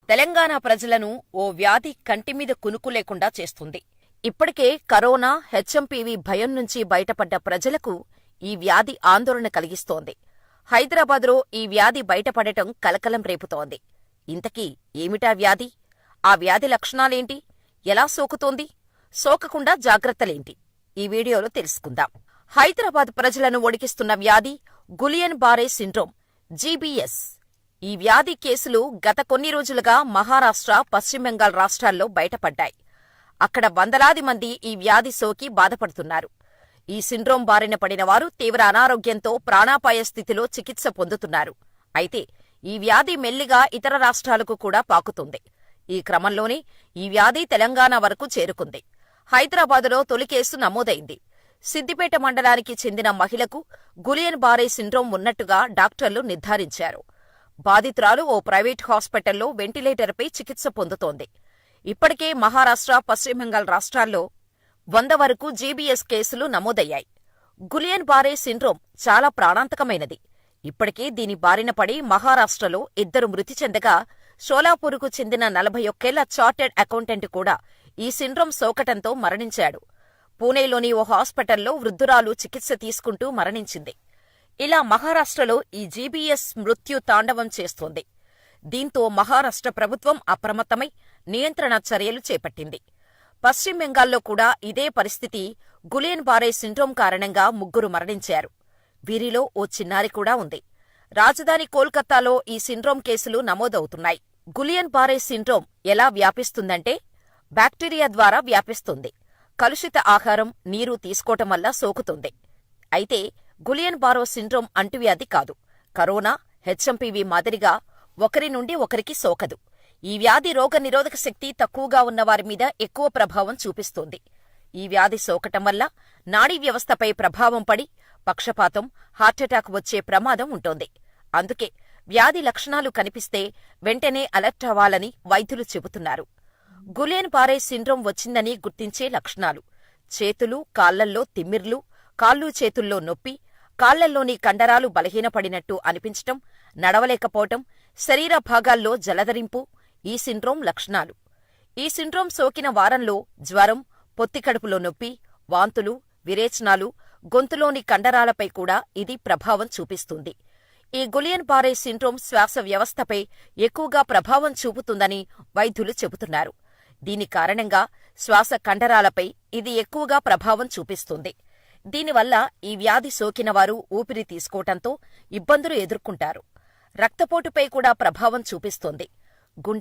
తెలంగాణ ప్రజలను ఓ వ్యాధి కంటిమీద కునుకు లేకుండా చేస్తుంది. ఇప్పటికే కరోనా, హెచ్ఎంపీవీ భయం నుంచి బయటపడ్డ ప్రజలకు ఈ వ్యాధి ఆందోళన కలిగిస్తోంది. హైదరాబాద్లో ఈ వ్యాధి బయటపడటం కలకలం రేపుతోంది. ఇంతకీ ఏమిటా వ్యాధి? ఆ వ్యాధి లక్షణాలేంటి? ఎలా సోకుతోంది? సోకకుండా జాగ్రత్తలేంటి? ఈ వీడియోలో తెలుసుకుందాం. హైదరాబాద్ ప్రజలను వణికిస్తున్న వ్యాధి గులియన్ బారే సిండ్రోమ్, జీబీఎస్. ఈ వ్యాధి కేసులు గత కొన్ని రోజులుగా మహారాష్ట్ర, పశ్చిమ బెంగాల్ రాష్ట్రాల్లో బయటపడ్డాయి. అక్కడ వందలాది మంది ఈ వ్యాధి సోకి బాధపడుతున్నారు. ఈ సిండ్రోమ్ బారిన పడిన వారు తీవ్ర అనారోగ్యంతో ప్రాణాపాయ స్థితిలో చికిత్స పొందుతున్నారు. అయితే ఈ వ్యాధి మెల్లిగా ఇతర రాష్ట్రాలకు కూడా పాకుతుంది. ఈ క్రమంలోనే ఈ వ్యాధి తెలంగాణ వరకు చేరుకుంది. హైదరాబాదులో తొలి కేసు నమోదైంది. సిద్దిపేట మండలానికి చెందిన మహిళకు గులియన్ బారే సిండ్రోమ్ ఉన్నట్టుగా డాక్టర్లు నిర్ధారించారు. బాధితురాలు ఓ ప్రైవేట్ హాస్పిటల్లో వెంటిలేటర్పై చికిత్స పొందుతోంది. ఇప్పటికే మహారాష్ట్ర, పశ్చిమ బెంగాల్ రాష్ట్రాల్లో 100 వరకు జీబీఎస్ కేసులు నమోదయ్యాయి. గులియన్ బారే సిండ్రోమ్ చాలా ప్రాణాంతకమైనది. ఇప్పటికే దీని బారిన పడి మహారాష్ట్రలో 2 మృతి చెందగా, షోలాపూర్కు చెందిన 41 ఏళ్ల చార్టెడ్ అకౌంటెంట్ కూడా ఈ సిండ్రోమ్ సోకటంతో మరణించాడు. పూణేలోని ఓ హాస్పిటల్లో వృద్ధురాలు చికిత్స తీసుకుంటూ మరణించింది. ఇలా మహారాష్ట్రలో ఈ జీబీఎస్ మృత్యు తాండవం చేస్తోంది. దీంతో మహారాష్ట్ర ప్రభుత్వం అప్రమత్తమై నియంత్రణ చర్యలు చేపట్టింది. పశ్చిమ బెంగాల్లో కూడా ఇదే పరిస్థితి. గులియన్ బారే సిండ్రోమ్ కారణంగా 3 మరణించారు. వీరిలో ఓ చిన్నారి కూడా ఉంది. రాజధాని కోల్కతాలో ఈ సిండ్రోమ్ కేసులు నమోదవుతున్నాయి. గులియన్ బారే సిండ్రోమ్ ఎలా వ్యాపిస్తుందంటే, బ్యాక్టీరియా ద్వారా వ్యాపిస్తుంది. కలుషిత ఆహారం, నీరు తీసుకోవటం వల్ల సోకుతుంది. అయితే గులియన్ బారే సిండ్రోమ్ అంటువ్యాధి కాదు. కరోనా, హెచ్ఎంపీవీ మాదిరిగా ఒకరి నుండి ఒకరికి సోకదు. ఈ వ్యాధి రోగనిరోధక శక్తి తక్కువగా ఉన్నవారి మీద ఎక్కువ ప్రభావం చూపిస్తుంది. ఈ వ్యాధి సోకటం వల్ల నాడీ వ్యవస్థపై ప్రభావం పడి పక్షపాతం, హార్ట్అటాక్ వచ్చే ప్రమాదం ఉంటోంది. అందుకే వ్యాధి లక్షణాలు కనిపిస్తే వెంటనే అలర్ట్ అవ్వాలని వైద్యులు చెబుతున్నారు. గులియన్ బారే సిండ్రోమ్ వచ్చిందని గుర్తించే లక్షణాలు: చేతులు, కాళ్లల్లో తిమ్మిర్లు, కాళ్ళు చేతుల్లో నొప్పి, కాళ్లల్లోని కండరాలు బలహీనపడినట్టు అనిపించటం, నడవలేకపోవటం, శరీర భాగాల్లో జలధరింపు ఈ సిండ్రోమ్ లక్షణాలు. ఈ సిండ్రోమ్ సోకిన వారంలో జ్వరం, పొత్తికడుపులో నొప్పి, వాంతులు, విరేచనాలు, గొంతులోని కండరాలపై కూడా ఇది ప్రభావం చూపిస్తుంది. ఈ గులియన్ బారే సిండ్రోమ్ శ్వాస వ్యవస్థపై ఎక్కువగా ప్రభావం చూపుతుందని వైద్యులు చెబుతున్నారు. దీని కారణంగా శ్వాస కండరాలపై ఇది ఎక్కువగా ప్రభావం చూపిస్తుంది. దీనివల్ల ఈ వ్యాధి సోకిన వారు ఊపిరి తీసుకోవటంతో ఇబ్బందులు ఎదుర్కొంటారు. రక్తపోటుపై కూడా ప్రభావం చూపిస్తోంది. గుండె